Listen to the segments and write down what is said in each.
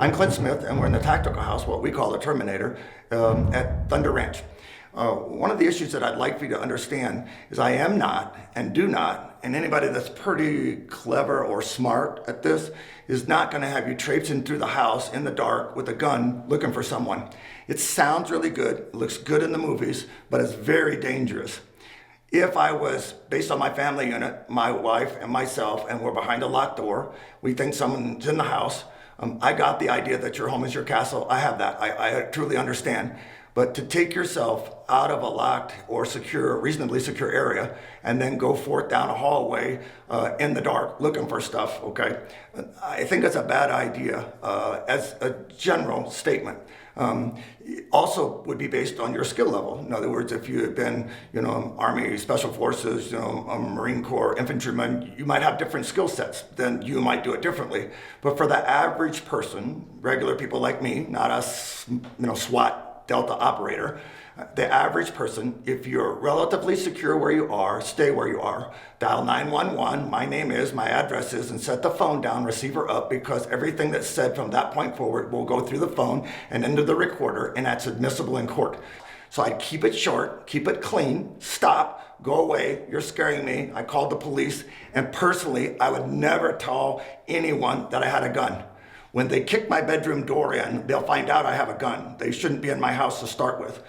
I'm Clint Smith, and we're in the tactical house, what we call the Terminator, at Thunder Ranch. One of the issues that I'd like for you to understand is I am not and do not, and anybody that's pretty clever or smart at this is not going to have you traipsing through the house in the dark with a gun looking for someone. It sounds really good, it looks good in the movies, but it's very dangerous. If I was, based on my family unit, my wife and myself, and we're behind a locked door, we think someone's in the house, I got the idea that your home is your castle. I have that. I truly understand. But to take yourself out of a locked or secure, reasonably secure area and then go forth down a hallway in the dark looking for stuff, okay? I think that's a bad idea as a general statement. Also would be based on your skill level. In other words, if you had been, Army Special Forces, a Marine Corps infantryman, you might have different skill sets. Then you might do it differently. But for the average person, regular people like me, not us, SWAT Delta operator, the average person, if you're relatively secure where you are, stay where you are, dial 911, my name is, my address is, and set the phone down, receiver up, because everything that's said from that point forward will go through the phone and into the recorder, and that's admissible in court. So I'd keep it short, keep it clean, stop, go away, you're scaring me, I called the police, and personally, I would never tell anyone that I had a gun. When they kick my bedroom door in, they'll find out I have a gun. They shouldn't be in my house to start with.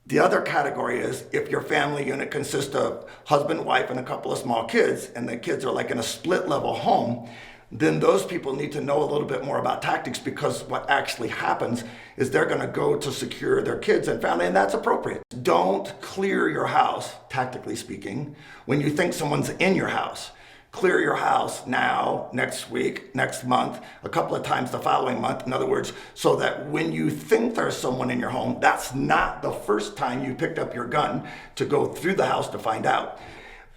The other category is if your family unit consists of husband, wife, and a couple of small kids, and the kids are like in a split level home, then those people need to know a little bit more about tactics, because what actually happens is they're gonna go to secure their kids and family, and that's appropriate. Don't clear your house, tactically speaking, when you think someone's in your house. Clear your house now, next week, next month, a couple of times the following month. In other words, so that when you think there's someone in your home, that's not the first time you picked up your gun to go through the house to find out.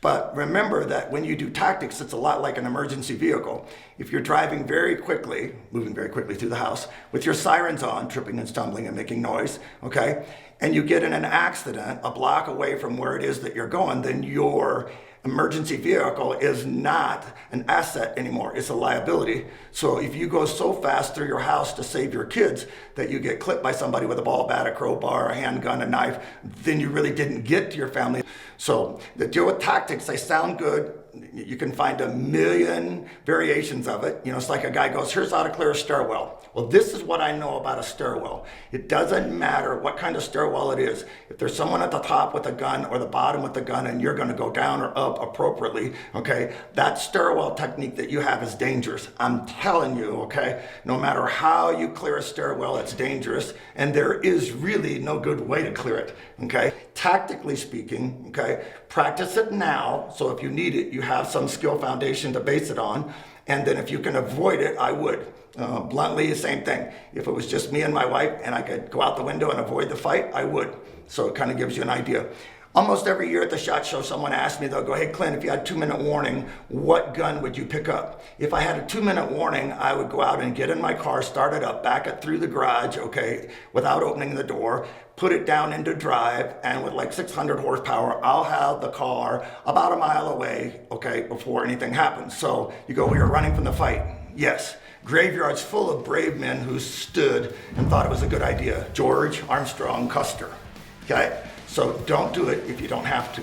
But remember that when you do tactics, it's a lot like an emergency vehicle. If you're driving very quickly, moving very quickly through the house, with your sirens on, tripping and stumbling and making noise, okay, and you get in an accident a block away from where it is that you're going, then your emergency vehicle is not an asset anymore, it's a liability. So if you go so fast through your house to save your kids that you get clipped by somebody with a ball bat, a crowbar, a handgun, a knife, then you really didn't get to your family. So the deal with tactics, they sound good. You can find a million variations of it. It's like a guy goes, here's how to clear a stairwell. Well, this is what I know about a stairwell. It doesn't matter what kind of stairwell it is. If there's someone at the top with a gun or the bottom with a gun and you're gonna go down or up appropriately, okay, that stairwell technique that you have is dangerous. I'm telling you, okay, no matter how you clear a stairwell, it's dangerous, and there is really no good way to clear it, okay? Tactically speaking, okay, practice it now, so if you need it, you have some skill foundation to base it on, and then if you can avoid it, I would. Bluntly, the same thing. If it was just me and my wife and I could go out the window and avoid the fight, I would. So it kind of gives you an idea. Almost every year at the SHOT Show, someone asks me, they'll go, hey Clint, if you had a 2-minute warning, what gun would you pick up? If I had a 2-minute warning, I would go out and get in my car, start it up, back it through the garage, okay, without opening the door, put it down into drive, and with like 600 horsepower, I'll have the car about a mile away, okay, before anything happens. So you go, we were running from the fight. Yes. Graveyards full of brave men who stood and thought it was a good idea. George Armstrong Custer, okay? So don't do it if you don't have to.